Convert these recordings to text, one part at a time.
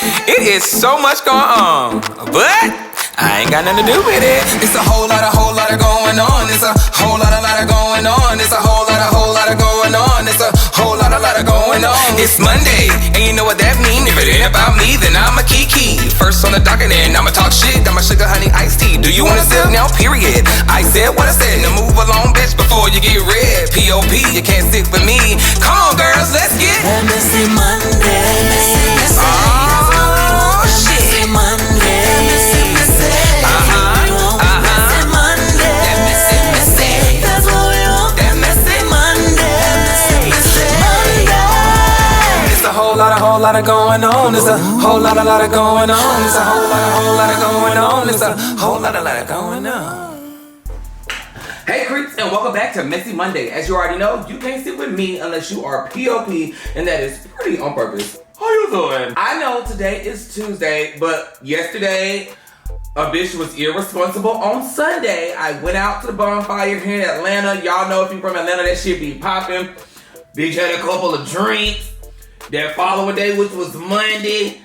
It is so much going on, but I ain't got nothing to do with it. It's a whole lot of going on. It's a whole lot of going on. It's a whole lot of going on. It's a whole lot of going on. It's Monday, and you know what that mean. If it ain't about me, then I'm a kiki. First on the docket, and I'ma talk shit. Got my sugar, honey, iced tea. Do you wanna sip now? Period. I said what I said. Now move along, bitch, before you get red. P.O.P. You can't stick with me. Come on, girls, let's get that messy Monday. Oh shit. Monday. Whole lot of going on. It's a whole lot of going on. It's a whole lot of going on. It's a whole lot of going on. Hey creeps, and welcome back to Messy Monday. As you already know, you can't sit with me unless you are P.O.P. and that is pretty on purpose. How you doing? I know today is Tuesday, but yesterday a bitch was irresponsible. On Sunday, I went out to the bonfire here in Atlanta. Y'all know if you're from Atlanta, that shit be popping. Bitch had a couple of drinks. That following day, which was Monday,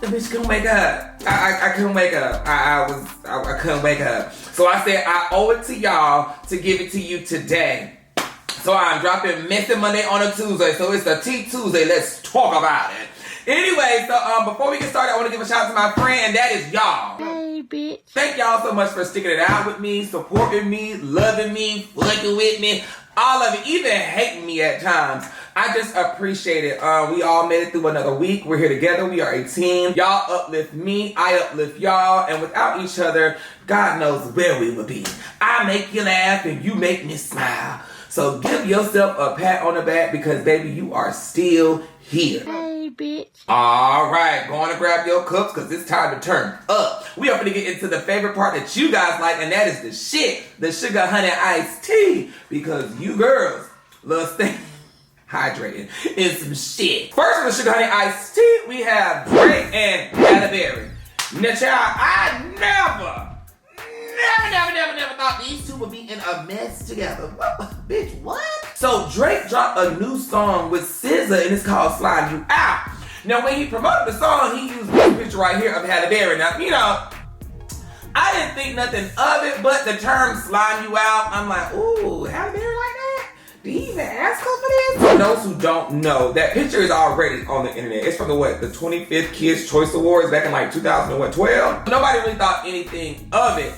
the bitch couldn't wake up. I couldn't wake up. I couldn't wake up. So I said I owe it to y'all to give it to you today. So I'm dropping Messy Monday on a Tuesday. So it's the Tea Tuesday. Let's talk about it. Anyway, so before we get started, I want to give a shout out to my friend, and that is y'all. Hey, bitch. Thank y'all so much for sticking it out with me, supporting me, loving me, fucking with me. All of it, even hating me at times. I just appreciate it. We all made it through another week. We're here together. We are a team. Y'all uplift me. I uplift y'all. And without each other, God knows where we would be. I make you laugh and you make me smile. So give yourself a pat on the back because, baby, you are still here. Hey, bitch. All right, go on and grab your cups because it's time to turn up. We are going to get into the favorite part that you guys like, and that is the shit, the sugar honey iced tea, because you girls love staying hydrated in some shit. First on the sugar honey iced tea, we have Drake and Halle Berry. Now, child, I never thought these two would be in a mess together. Bitch, what? So Drake dropped a new song with SZA, and it's called Slide You Out. Now, when he promoted the song, he used this picture right here of Halle Berry. Now, you know, I didn't think nothing of it, but the term slide you out, I'm like, ooh, Halle Berry like that? Did he even ask her for this? For those who don't know, that picture is already on the internet. It's from the 25th Kids' Choice Awards back in like 2012. Nobody really thought anything of it,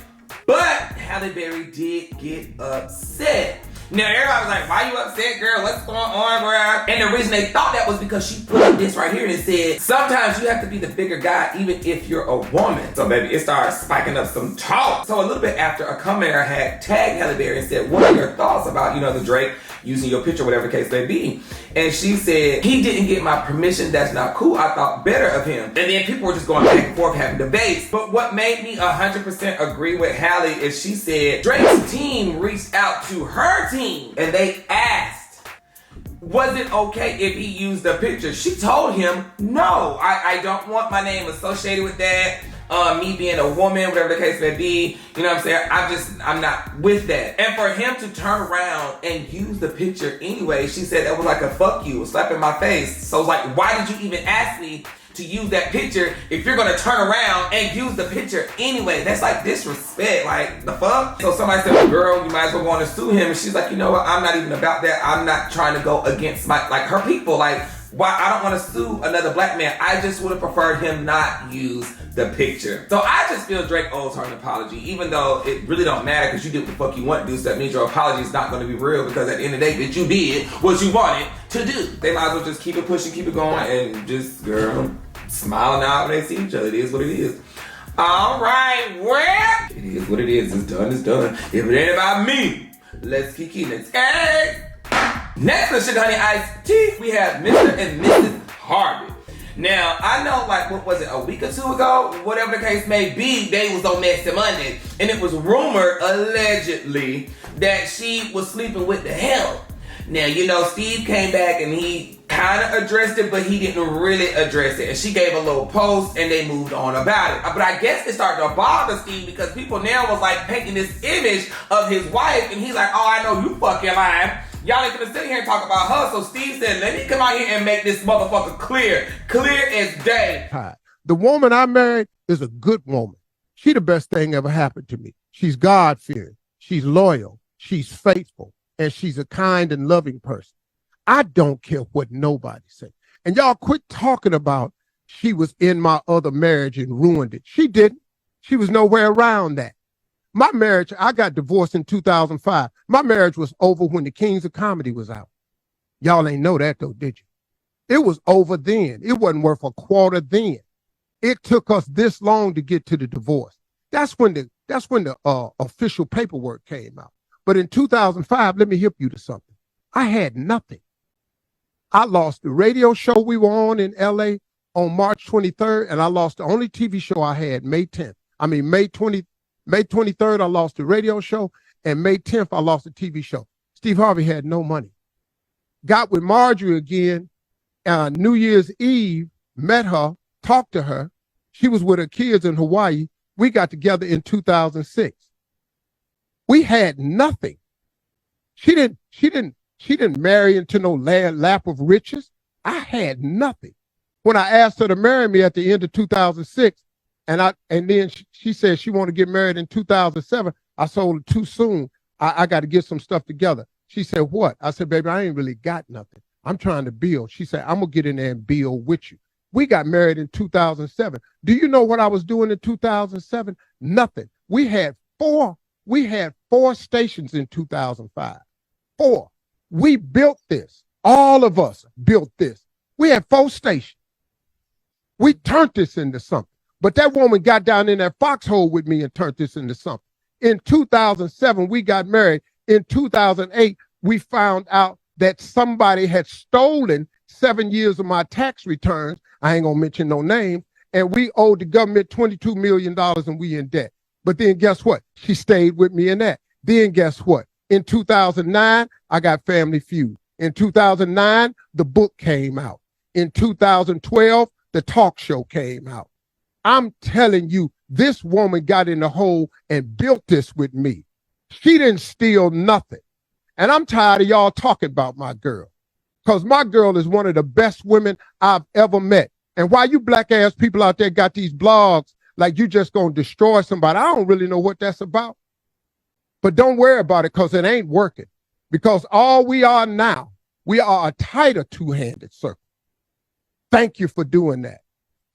but Halle Berry did get upset. Now, everybody was like, why you upset, girl? What's going on, bro? And the reason they thought that was because she put up this right here and it said, sometimes you have to be the bigger guy even if you're a woman. So, baby, it started spiking up some talk. So, a little bit after, a commenter had tagged Halle Berry and said, what are your thoughts about, the Drake using your picture, whatever the case may be? And she said, he didn't get my permission. That's not cool. I thought better of him. And then people were just going back and forth having debates. But what made me 100% agree with Halle is she said, Drake's team reached out to her team and they asked, was it okay if he used the picture? She told him, no, I don't want my name associated with that. Me being a woman, whatever the case may be, you know what I'm saying? I'm not with that. And for him to turn around and use the picture anyway, she said that was like a fuck you, a slap in my face. So it's like, why did you even ask me to use that picture if you're gonna turn around and use the picture anyway? That's like disrespect, like the fuck? So somebody said, well, girl, you might as well go on and sue him. And she's like, you know what? I'm not even about that. I'm not trying to go against her people. Like, why? I don't want to sue another black man. I just would have preferred him not use the picture. So I just feel Drake owes her an apology, even though it really don't matter because you did what the fuck you want to do. So that means your apology is not going to be real because at the end of the day, bitch, you did what you wanted to do. They might as well just keep it pushing, keep it going, and just, girl, smiling out when they see each other. It is what it is. All right, well, it is what it is. It's done, it's done. If it ain't about me, let's kiki, let's go. Next on Sugar Honey Iced Tea, we have Mr. and Mrs. Harvey. Now, I know, like, what was it, a week or two ago? Whatever the case may be, they was on Messy Monday. And it was rumored, allegedly, that she was sleeping with the help. Now, Steve came back and he kind of addressed it, but he didn't really address it. And she gave a little post and they moved on about it. But I guess it started to bother Steve because people now was like painting this image of his wife. And he's like, oh, I know you fucking lying. Y'all ain't gonna sit here and talk about her. So Steve said, let me come out here and make this motherfucker clear as day. The woman I married is a good woman. She the best thing ever happened to me. She's God-fearing. She's loyal. She's faithful. And she's a kind and loving person. I don't care what nobody says. And y'all quit talking about she was in my other marriage and ruined it. She didn't. She was nowhere around that. My marriage, I got divorced in 2005. My marriage was over when the Kings of Comedy was out. Y'all ain't know that though, did you? It was over then. It wasn't worth a quarter then. It took us this long to get to the divorce. That's when the official paperwork came out. But in 2005, let me hip you to something. I had nothing. I lost the radio show we were on in LA on March 23rd, and I lost the only TV show I had May 23rd, I lost the radio show, and May 10th, I lost the TV show. Steve Harvey had no money. Got with Marjorie again, New Year's Eve, met her, talked to her. She was with her kids in Hawaii. We got together in 2006. We had nothing. She didn't marry into no lap of riches. I had nothing. When I asked her to marry me at the end of 2006, and then she said she wanted to get married in 2007, I told her too soon. I got to get some stuff together. She said, what? I said, baby, I ain't really got nothing. I'm trying to build. She said, I'm going to get in there and build with you. We got married in 2007. Do you know what I was doing in 2007? Nothing. We had four stations in 2005. 4. We built this. All of us built this. We had 4 stations. We turned this into something. But that woman got down in that foxhole with me and turned this into something. In 2007, we got married. In 2008, we found out that somebody had stolen 7 years of my tax returns. I ain't gonna mention no names. And we owed the government $22 million and we in debt. But then guess what? She stayed with me in that. Then guess what? In 2009, I got Family Feud. In 2009, the book came out. In 2012, the talk show came out. I'm telling you, this woman got in the hole and built this with me. She didn't steal nothing. And I'm tired of y'all talking about my girl, because my girl is one of the best women I've ever met. And why you black ass people out there got these blogs like you just gonna destroy somebody, I don't really know what that's about. But don't worry about it, because it ain't working. Because all we are now, we are a tighter two-handed circle. Thank you for doing that.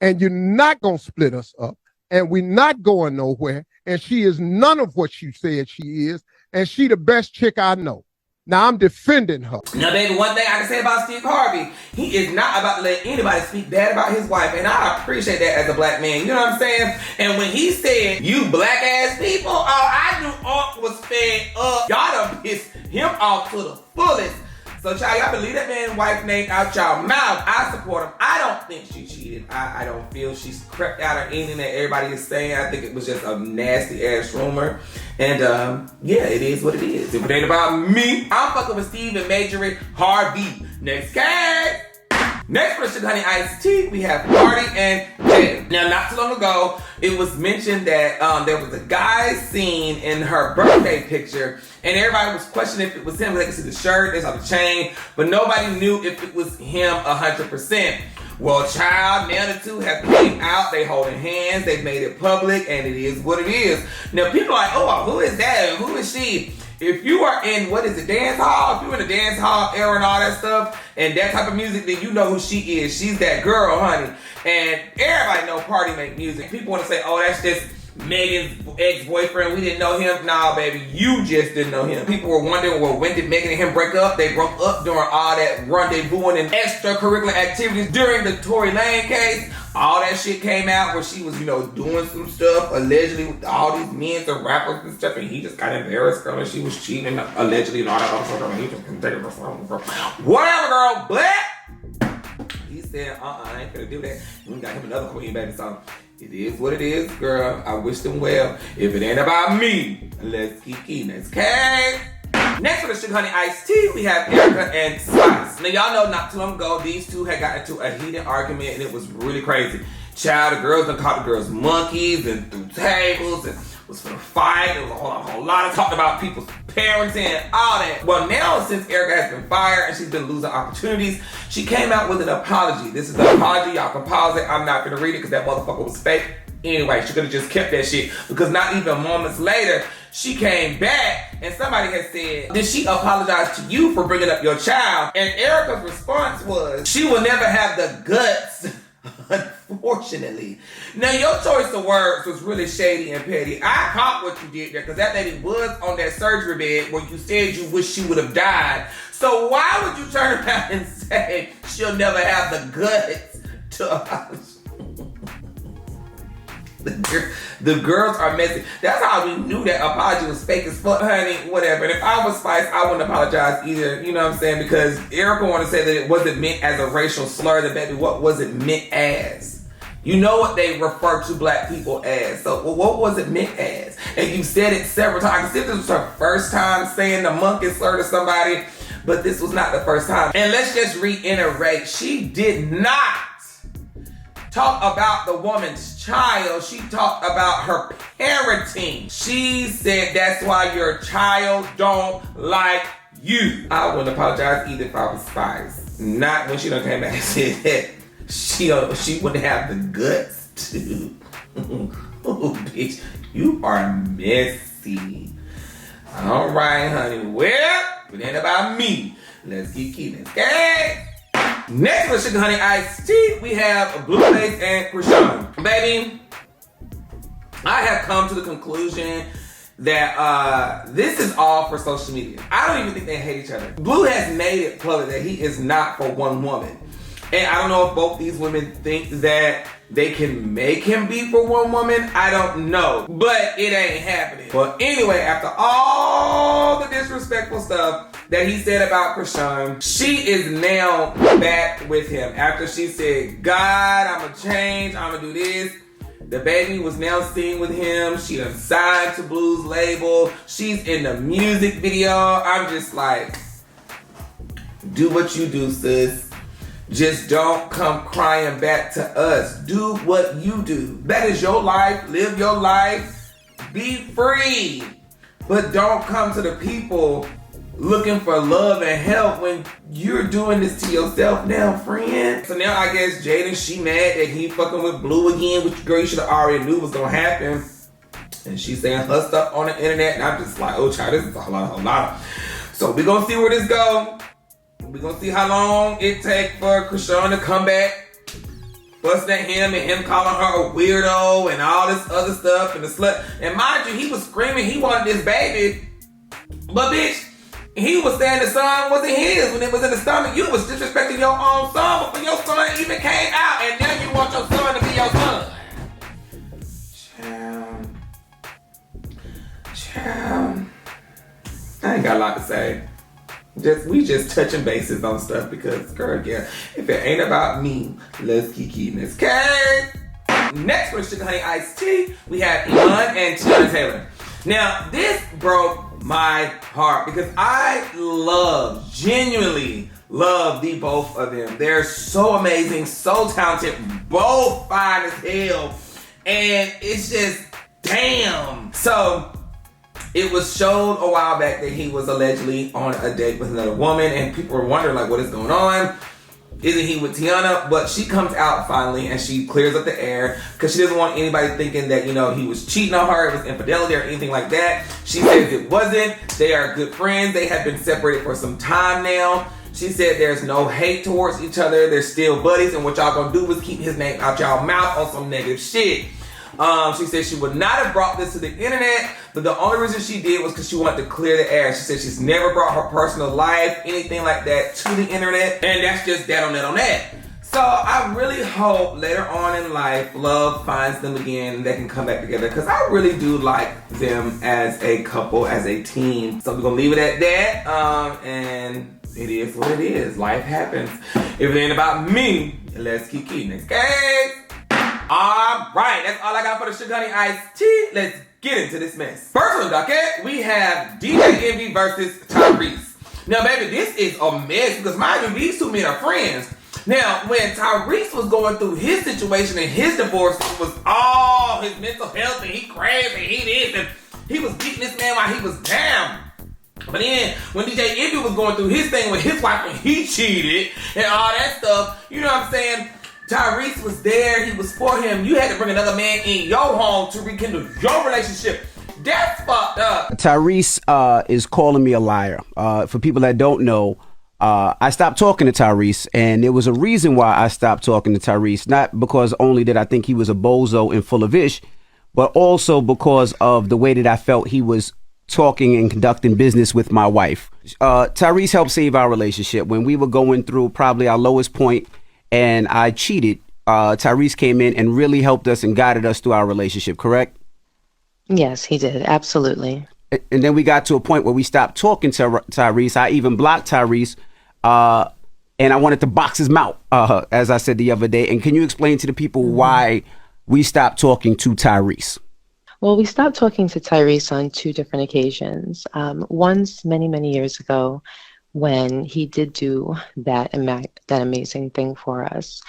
And you're not going to split us up. And we're not going nowhere. And she is none of what she said she is. And she the best chick I know. Now I'm defending her. Now, baby, one thing I can say about Steve Harvey, he is not about to let anybody speak bad about his wife. And I appreciate that as a black man. You know what I'm saying? And when he said, you black ass people, oh, I knew Unc was fed up. Y'all done pissed him off to the fullest. So, child, y'all believe that man's wife name out y'all mouth. I support him. I don't think she cheated. I don't feel she's crept out or anything that everybody is saying. I think it was just a nasty ass rumor. And yeah, it is what it is. If it ain't about me, I'm fucking with Steve and Majorie Harvey. Next case. Next for the Sugar Honey Iced Tea, we have Cardi and Jada. Now, not too long ago, it was mentioned that there was a guy seen in her birthday picture, and everybody was questioning if it was him. They could see the shirt, they saw the chain, but nobody knew if it was him 100%. Well, child, now the two have came out, they holding hands, they made it public, and it is what it is. Now, people are like, oh, who is that? Who is she? If you are in, dance hall? If you're in the dance hall era and all that stuff, and that type of music, then you know who she is. She's that girl, honey. And everybody know Party make music. People want to say, oh, that's just Megan's ex-boyfriend. We didn't know him. Nah, baby, you just didn't know him. People were wondering, well, when did Megan and him break up? They broke up during all that rendezvousing and extracurricular activities during the Tory Lane case. All that shit came out where she was, doing some stuff allegedly with all these men and rappers and stuff, and he just got embarrassed, girl, and she was cheating allegedly and all that other stuff, and he just couldn't take it from her. Whatever, girl, but he said, I ain't gonna do that. We got him another queen, baby, so it is what it is, girl. I wish them well. If it ain't about me, let's keep Next case. Next for the Sugar Honey Iced Tea, we have Erica and Spice. Now, y'all know not too long ago, these two had gotten into a heated argument, and it was really crazy. Child, the girls done caught the girls monkeys and threw tables and was for the fight. There was a whole lot of talk about people's parenting, all that. Well, now since Erica has been fired and she's been losing opportunities, she came out with an apology. This is the apology. Y'all can pause it. I'm not gonna read it because that motherfucker was fake. Anyway, she could have just kept that shit because not even moments later, she came back and somebody had said, did she apologize to you for bringing up your child? And Erica's response was, she will never have the guts, unfortunately. Now, your choice of words was really shady and petty. I caught what you did there because that lady was on that surgery bed where you said you wish she would have died. So why would you turn around and say she'll never have the guts to apologize? The girls are messy. That's how we knew that apology was fake as fuck, honey. Whatever. And if I was Spice, I wouldn't apologize either. You know what I'm saying? Because Erica wanted to say that it wasn't meant as a racial slur. That baby, what was it meant as? You know what they refer to black people as. So what was it meant as? And you said it several times. I can see if this was her first time saying the monkey slur to somebody, but this was not the first time. And let's just reiterate, she did not talk about the woman's child. She talked about her parenting. She said that's why your child don't like you. I wouldn't apologize either if I was Spice. Not when she done came back and said that she wouldn't have the guts to. Oh, bitch, you are messy. All right, honey. Well, it ain't about me. Let's keep keeping it. Okay? Next with Sugar Honey Iced Tea, we have Blueface and Chrisean. Baby, I have come to the conclusion that this is all for social media. I don't even think they hate each other. Blue has made it public that he is not for one woman. And I don't know if both these women think that they can make him be for one woman. I don't know. But it ain't happening. But anyway, after all the disrespectful stuff that he said about Chrisean, she is now back with him. After she said, God, I'ma change, I'ma do this. The baby was now seen with him. She done signed to Blue's label. She's in the music video. I'm just like, do what you do, sis. Just don't come crying back to us. Do what you do. That is your life. Live your life. Be free. But don't come to the people looking for love and help when you're doing this to yourself now, friend. So now I guess Jaden, she mad that he fucking with Blue again, which girl you should have already knew was gonna happen. And she's saying her stuff on the internet, and I'm just like, oh child, this is a whole lot. So we're gonna see where this goes. We're gonna see how long it takes for Chrisean to come back, busting at him and him calling her a weirdo and all this other stuff and the slut. And mind you, he was screaming he wanted this baby, but bitch, he was saying the son wasn't his when it was in the stomach. You was disrespecting your own son before your son even came out, and now you want your son to be your son. Child. I ain't got a lot to say. We just touching bases on stuff because, girl, yeah, if it ain't about me, let's keep keeping this cake. Next for Sugar Honey Iced Tea, we have Iman and Tiana Taylor. Now, this broke my heart because I genuinely love the both of them. They're so amazing, so talented, both fine as hell, and it's just, damn. So, it was shown a while back that he was allegedly on a date with another woman, and people were wondering, like, what is going on? Isn't he with Tiana? But she comes out finally, and she clears up the air because she doesn't want anybody thinking that, you know, he was cheating on her, it was infidelity or anything like that. She says it wasn't. They are good friends. They have been separated for some time now. She said there's no hate towards each other. They're still buddies, and what y'all gonna do is keep his name out y'all mouth on some negative shit. She said she would not have brought this to the internet, but the only reason she did was because she wanted to clear the air. She said she's never brought her personal life, anything like that, to the internet, and that's just that on that. So I really hope later on in life, love finds them again and they can come back together, because I really do like them as a couple, as a team. So we're gonna leave it at that, and it is what it is. Life happens. If it ain't about me, let's keep keeping it. Okay? Alright, that's all I got for the Sugar Honey Iced Tea. Let's get into this mess. First one, docket, we have DJ Envy versus Tyrese. Now, baby, this is a mess because mind you, these two men are friends. Now, when Tyrese was going through his situation and his divorce, it was all on his mental health and he crazy, he this, and he was beating this man while he was down. But then, when DJ Envy was going through his thing with his wife and he cheated and all that stuff, you know what I'm saying? Tyrese was there, he was for him. You had to bring another man in your home to rekindle your relationship. That's fucked up. Tyrese is calling me a liar. For people that don't know, I stopped talking to Tyrese, and there was a reason why I stopped talking to Tyrese. Not because only did I think he was a bozo and full of ish, but also because of the way that I felt he was talking and conducting business with my wife. Tyrese helped save our relationship when we were going through probably our lowest point, and I cheated. Tyrese came in and really helped us and guided us through our relationship, correct? Yes, he did. Absolutely. And then we got to a point where we stopped talking to Tyrese. I even blocked Tyrese, and I wanted to box his mouth, as I said the other day. And can you explain to the people why we stopped talking to Tyrese? Well, we stopped talking to Tyrese on two different occasions. Once many, many years ago, when he did do that amazing thing for us.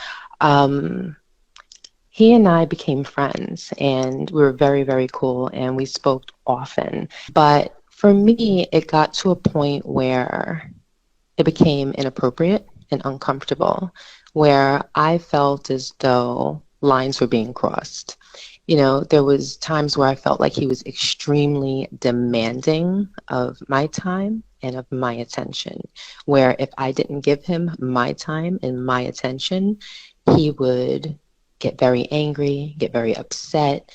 He and I became friends, and we were very, very cool, and we spoke often. But for me, it got to a point where it became inappropriate and uncomfortable, where I felt as though lines were being crossed. You know, there was times where I felt like he was extremely demanding of my time and of my attention, where if I didn't give him my time and my attention, he would get very angry, get very upset.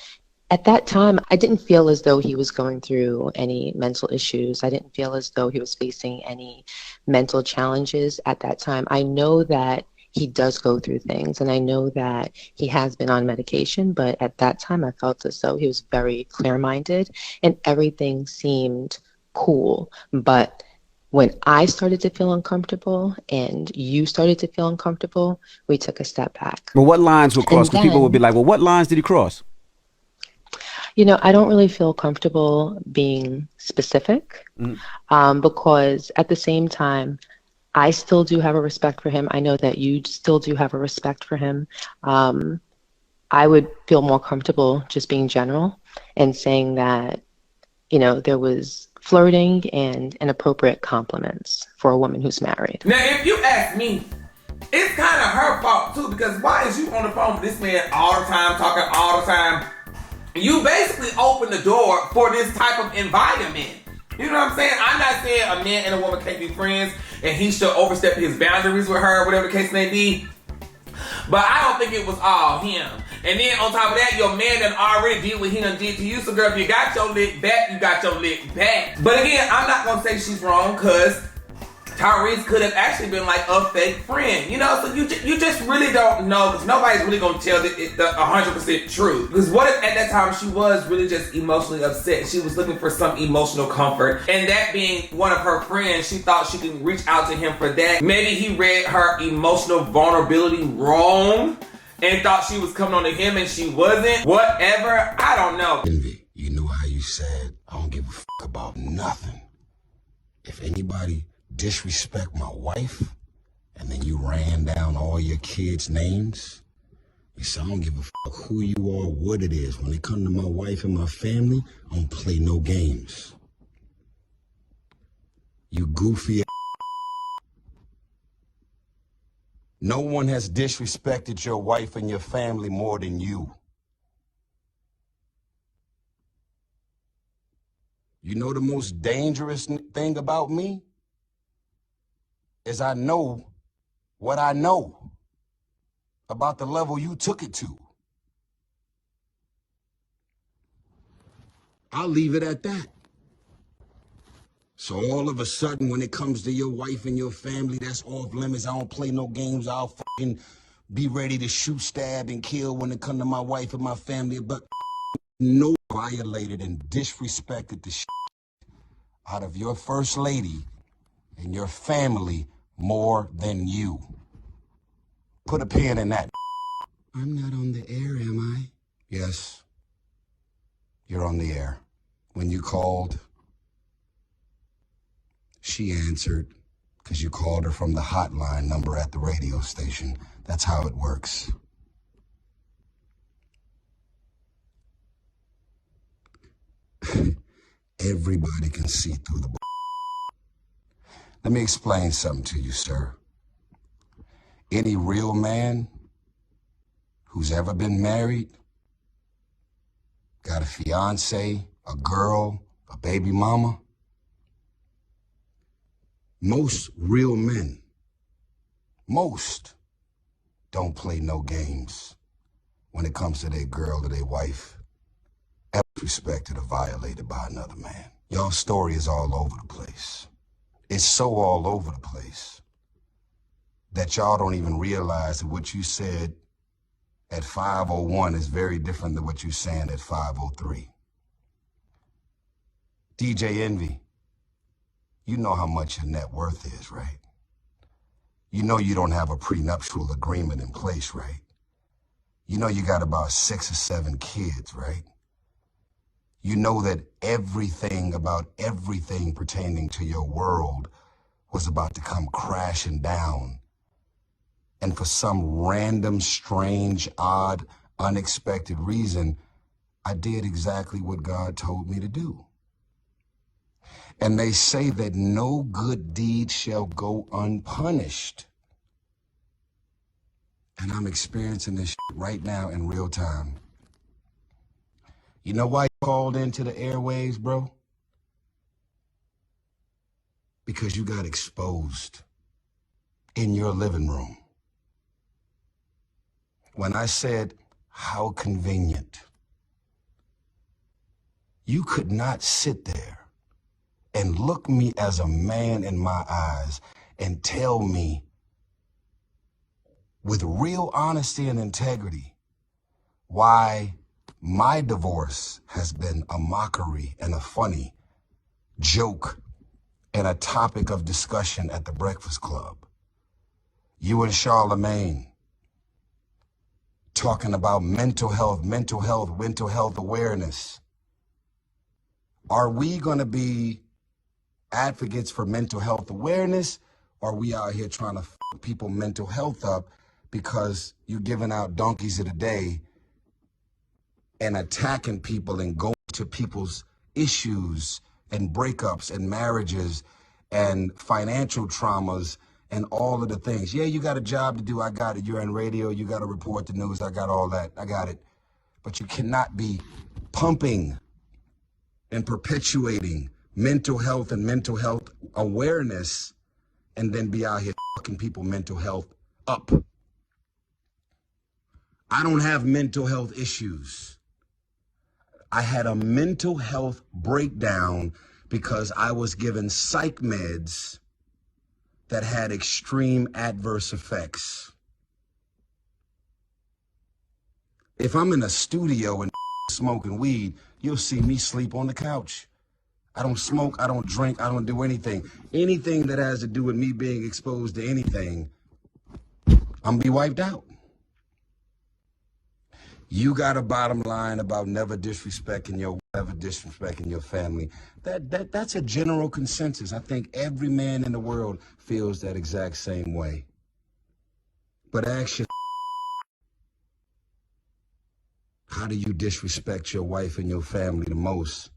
At that time, I didn't feel as though he was going through any mental issues. I didn't feel as though he was facing any mental challenges at that time. I know that he does go through things, and I know that he has been on medication, but at that time I felt as though he was very clear-minded and everything seemed cool. But when I started to feel uncomfortable and you started to feel uncomfortable, we took a step back. Well, what lines were crossed? Because people would be like, well, what lines did he cross? You know, I don't really feel comfortable being specific because at the same time, I still do have a respect for him. I know that you still do have a respect for him. I would feel more comfortable just being general and saying that, you know, there was flirting and inappropriate compliments for a woman who's married. Now, if you ask me, it's kind of her fault too, because why is you on the phone with this man all the time, talking all the time? You basically open the door for this type of environment. You know what I'm saying? I'm not saying a man and a woman can't be friends and he should overstep his boundaries with her, whatever the case may be. But I don't think it was all him. And then on top of that, your man done already did what he done did to you. So girl, if you got your lick back, you got your lick back. But again, I'm not gonna say she's wrong, because Tyrese could have actually been like a fake friend, you know? So you just really don't know, because nobody's really gonna tell the 100% truth. Because what if at that time she was really just emotionally upset? She was looking for some emotional comfort, and that being one of her friends, she thought she could reach out to him for that. Maybe he read her emotional vulnerability wrong and thought she was coming on to him and she wasn't. Whatever, I don't know. Envy, you know how you said, I don't give a fuck about nothing. If anybody disrespect my wife, and then you ran down all your kids' names, you said, I don't give a fuck who you are, what it is. When it comes to my wife and my family, I don't play no games. You goofy ass. No one has disrespected your wife and your family more than you. You know the most dangerous thing about me? Is I know what I know about the level you took it to. I'll leave it at that. So all of a sudden, when it comes to your wife and your family, that's off limits. I don't play no games. I'll fucking be ready to shoot, stab, and kill when it comes to my wife and my family. But no violated and disrespected the shit out of your first lady and your family more than you. Put a pin in that. I'm not on the air, am I? Yes, you're on the air. When you called, she answered because you called her from the hotline number at the radio station. That's how it works. everybody can see through the. Let me explain something to you, sir. Any real man who's ever been married, got a fiance, a girl, a baby mama, most real men, most don't play no games when it comes to their girl or their wife ever respected or violated by another man. Y'all's story is all over the place. It's so all over the place that y'all don't even realize that what you said at 5:01 is very different than what you're saying at 5:03. DJ Envy, you know how much your net worth is, right? You know you don't have a prenuptial agreement in place, right? You know you got about 6 or 7 kids, right? You know that everything about everything pertaining to your world was about to come crashing down. And for some random, strange, odd, unexpected reason, I did exactly what God told me to do. And they say that no good deed shall go unpunished. And I'm experiencing this right now in real time. You know why you called into the airwaves, bro? Because you got exposed in your living room. When I said, how convenient, you could not sit there and look me as a man in my eyes and tell me with real honesty and integrity why my divorce has been a mockery and a funny joke and a topic of discussion at the Breakfast Club. You and Charlemagne talking about mental health awareness. Are we going to be advocates for mental health awareness, or are we out here trying to fuck people mental health up because you're giving out donkeys of the day and attacking people and going to people's issues and breakups and marriages and financial traumas and all of the things? Yeah, you got a job to do. I got it. You're in radio. You got to report the news. I got all that. I got it. But you cannot be pumping and perpetuating mental health and mental health awareness and then be out here fucking people mental health up. I don't have mental health issues. I had a mental health breakdown because I was given psych meds that had extreme adverse effects. If I'm in a studio and smoking weed, you'll see me sleep on the couch. I don't smoke, I don't drink, I don't do anything. Anything that has to do with me being exposed to anything, I'm gonna be wiped out. You got a bottom line about never disrespecting your family. That's a general consensus. I think every man in the world feels that exact same way. But ask your how do you disrespect your wife and your family the most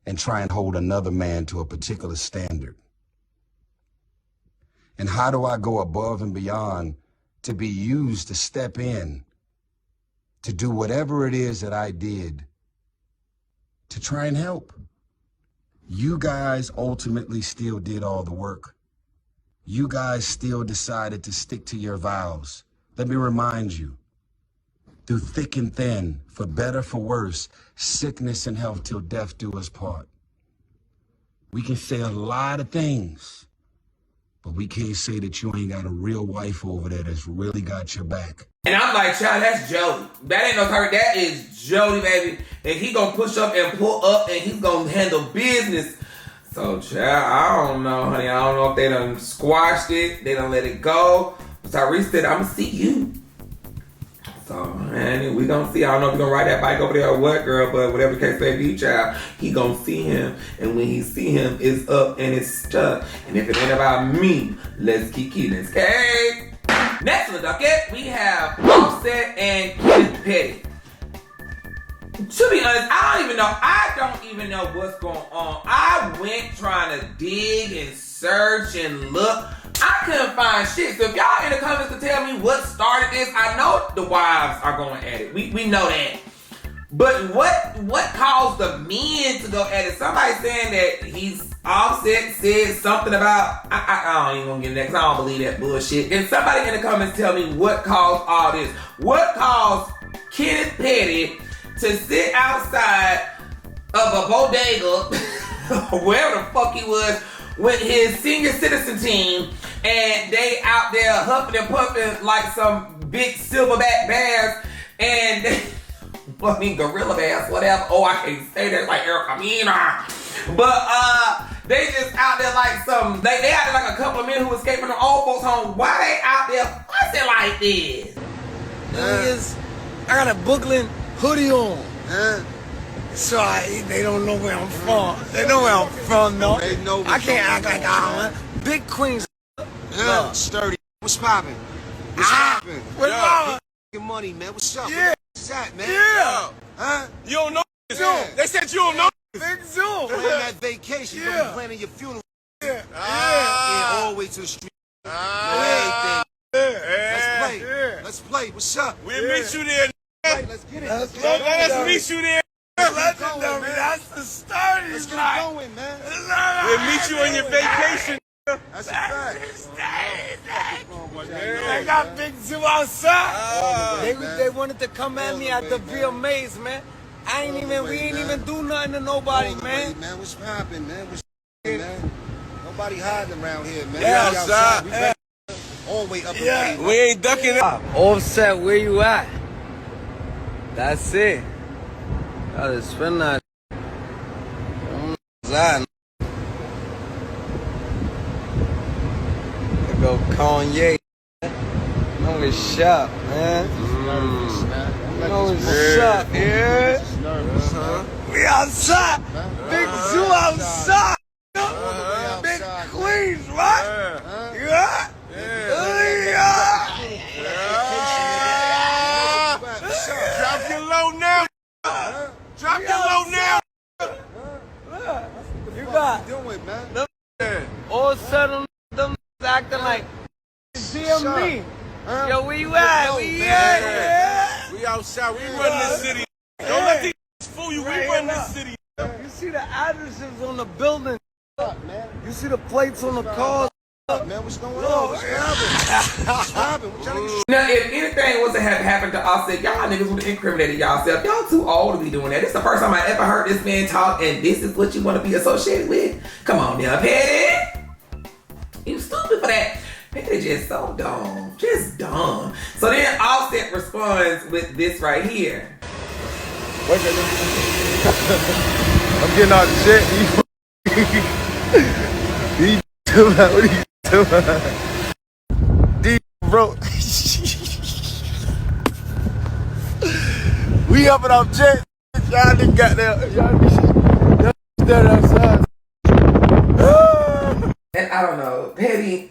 and try and hold another man to a particular standard? And how do I go above and beyond to be used to step in to do whatever it is that I did to try and help? You guys ultimately still did all the work. You guys still decided to stick to your vows. Let me remind you, through thick and thin, for better, for worse, sickness and health till death do us part. We can say a lot of things, but we can't say that you ain't got a real wife over there that's really got your back. And I'm like, child, that's Jody. That ain't no hurt. That is Jody, baby. And he gonna push up and pull up, and he's gonna handle business. So, child, I don't know, honey. I don't know if they done squashed it. They done let it go. Tyrese said, I'm gonna see you. So, man, we gonna see. I don't know if he gonna ride that bike over there or what, girl, but whatever the case may be, child, he gonna see him. And when he see him, it's up and it's stuck. And if it ain't about me, let's keep this, okay? Next on the docket, we have Offset and Kid Petty. To be honest, I don't even know what's going on. I went trying to dig and search and look. I couldn't find shit. So if y'all in the comments can tell me what started this, I know the wives are going at it. We know that. But what caused the men to go at it? Somebody saying that he's Offset said something about, I don't even gonna get into that because I don't believe that bullshit. And somebody in the comments tell me what caused all this. What caused Kenneth Petty to sit outside of a bodega, wherever the fuck he was, with his senior citizen team, and they out there huffing and puffing like some big silverback bears, and they, gorilla bears, whatever. Oh, I can't say that, like Erica Mina. But they just out there like some, they out there like a couple of men who escaped from the old folks home. Why they out there fussing like this? I got a Brooklyn hoodie on. So they don't know where I'm from. They know where I'm from, though. They know I can't act like I don't. Big Queens. Sturdy. What's poppin'? What's poppin'? What's wrong? Your money, man. What's up? Yeah. What's that, man? Yeah. Huh? You don't know. Yeah. They said you don't know. Big Zoom. Plan that vacation. Yeah. You're gonna be planning your funeral. Yeah. Yeah. All the way to the street. Everything. Let's play. Yeah. Let's play. What's up? We'll meet you there. Let's get it. Let's meet you there. Legendary. That's the start. Let's get it going, man. We'll meet you on your vacation. That's a fact. I got Big Zoo outside. They wanted to come at me at the VMAs, man. We ain't even do nothing to nobody, man. Man, what's poppin', man? What's man? Nobody hiding around here, man. Yeah, We outside. We ready. All the way up in the We ain't ducking it. Offset, where you at? That's it. Gotta spend that. Outside. There go Kanye. You know it's shop, man. You know it's shop, yeah. We outside. Big Zoo outside. Big Queens, right? Yeah. Drop your low now. Drop your low now. You got doing, man? all sudden them acting like DMV. Yo, where you at? Where you at? We outside. We run this city. Don't let these fool you. We run this city. You see the addresses on the building. You see the plates on the cars. Man, what's going on? What's poppin'? What y'all niggas Now, if anything was to have happened to Offset, y'all niggas would have incriminated y'allself. Y'all too old to be doing that. This is the first time I ever heard this man talk, and this is what you want to be associated with? Come on now, Petty. You stupid for that. Petty just so dumb. Just dumb. So then Offset responds with this right here. I'm getting out the jet. These what are you doing? These bro. We up and off jet. Y'all niggas got there. Y'all there outside. And I don't know, Petty,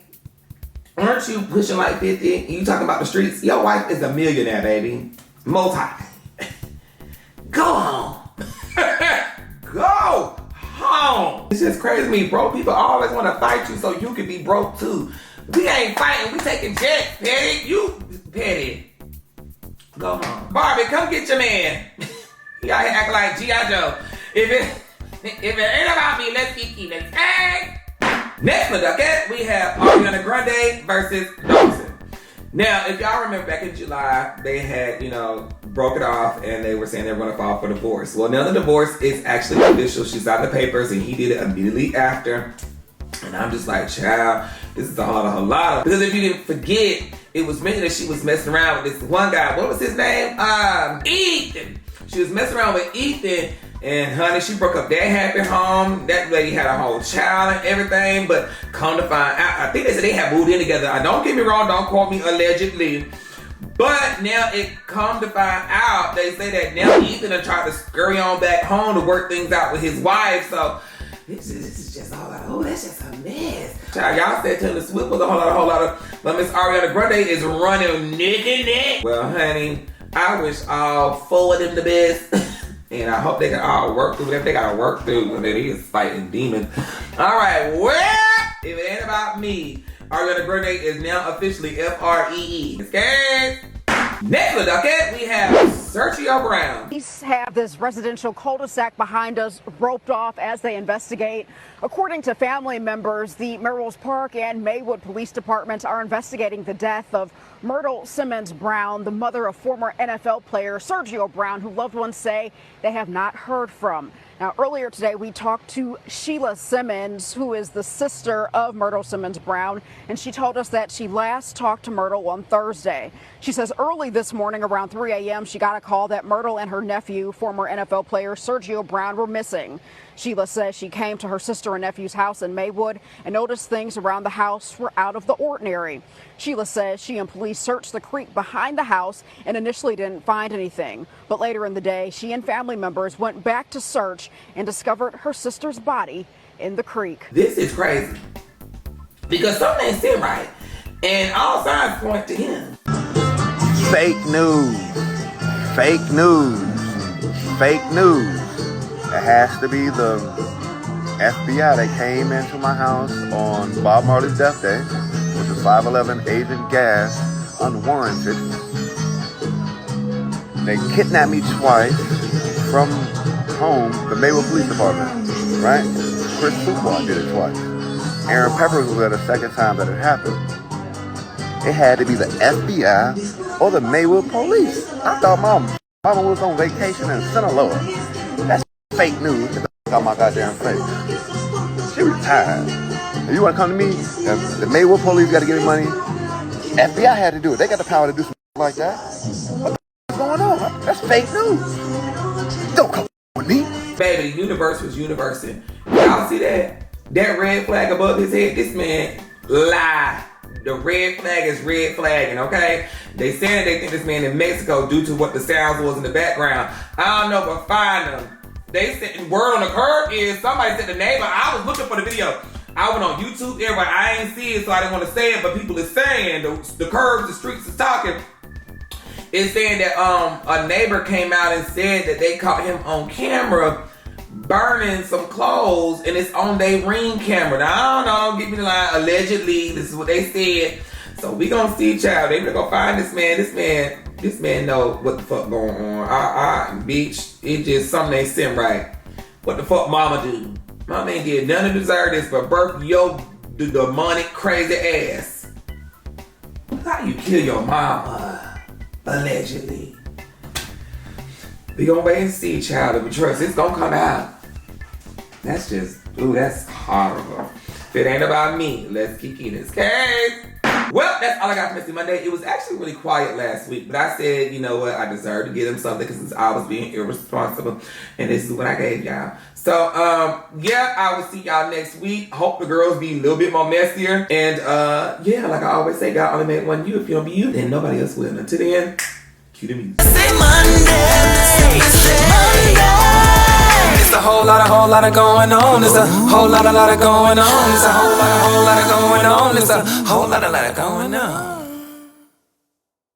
aren't you pushing like 50? And you talking about the streets? Your wife is a millionaire, baby. Multi. Go home. Go home. It's just crazy to me, bro. People always want to fight you so you can be broke too. We ain't fighting. We taking jets, Petty. You, Petty. Go home. Barbie, come get your man. He out here acting like G.I. Joe. If it ain't about me, let's keep let's hang. Next on the docket, we have Ariana Grande versus Dawson. Now, if y'all remember back in July, they had, broke it off and they were saying they were going to file for divorce. Well, now the divorce is actually official. She signed the papers and he did it immediately after. And I'm just like, child, this is a whole lot. Because if you didn't forget, it was mentioned that she was messing around with this one guy. What was his name? Ethan. She was messing around with Ethan. And honey, she broke up that happy home. That lady had a whole child and everything. But come to find out, I think they said they had moved in together. Don't get me wrong, don't quote me allegedly. But now it come to find out, they say that now Ethan done tried to scurry on back home to work things out with his wife. So this is just a whole lot of, that's just a mess. Child, y'all said Taylor Swift was a whole lot of, but Miss Ariana Grande is running neck and neck. Well, honey, I wish all four of them the best. And I hope they can all work through whatever they gotta work through when it is fighting demons. All right, well, if it ain't about me, Ariana Grande is now officially F-R-E-E. Okay? Next on the docket, we have Sergio Brown. Police have this residential cul-de-sac behind us roped off as they investigate. According to family members, the Melrose Park and Maywood Police Departments are investigating the death of Myrtle Simmons Brown, the mother of former NFL player Sergio Brown, who loved ones say they have not heard from. Now, earlier today, we talked to Sheila Simmons, who is the sister of Myrtle Simmons Brown, and she told us that she last talked to Myrtle on Thursday. She says early this morning around 3 a.m., she got a call that Myrtle and her nephew, former NFL player Sergio Brown, were missing. Sheila says she came to her sister and nephew's house in Maywood and noticed things around the house were out of the ordinary. Sheila says she and police searched the creek behind the house and initially didn't find anything. But later in the day, she and family members went back to search and discovered her sister's body in the creek. This is crazy because something ain't sitting right, and all signs point to him. Fake news. Fake news. Fake news. It has to be the FBI that came into my house on Bob Marley's death day with the 511 Agent Gas unwarranted. They kidnapped me twice from home, the Maywood Police Department, right? Chris Football did it twice. Aaron Peppers was there the second time that it happened. It had to be the FBI or the Maywood Police. I thought mama was on vacation in Sinaloa. That's fake news. Get the f out my goddamn face. She retired. If you want to come to me, the Maywood Police got to give me money. FBI had to do it. They got the power to do some like that. What the f is going on? That's fake news. Don't come with me. Baby, the universe was universing. Y'all see that? That red flag above his head? This man lied. The red flag is red flagging, okay? They saying they think this man in Mexico due to what the sounds was in the background. I don't know, but find them. They said, word on the curb is, somebody said the neighbor, I was looking for the video. I went on YouTube, everybody, I ain't see it, so I didn't want to say it, but people is saying, the curbs, the streets is talking. It's saying that a neighbor came out and said that they caught him on camera burning some clothes, and it's on their Ring camera. Now, I don't know, don't get me the line, allegedly, this is what they said. So we gonna see, child. They gonna go find this man. This man know what the fuck going on. Bitch, it just something ain't sitting right. What the fuck mama do? Mama ain't did none of deserve this but birth your demonic crazy ass. How you kill your mama? Allegedly. We gonna wait and see, child. But trust, it's gonna come out. That's just, ooh, that's horrible. If it ain't about me, let's keep in this case. Well, that's all I got for Missy Monday. It was actually really quiet last week, but I said, you know what, I deserve to give them something because I was being irresponsible, and this is what I gave y'all. So, yeah, I will see y'all next week. Hope the girls be a little bit more messier, and yeah, like I always say, God only made one you. If you don't be you, then nobody else will. Until then, cue the music. Say Monday. It's a whole lot of going on. It's a whole lot of going on. It's a whole lot of going on. It's a whole lot of going on.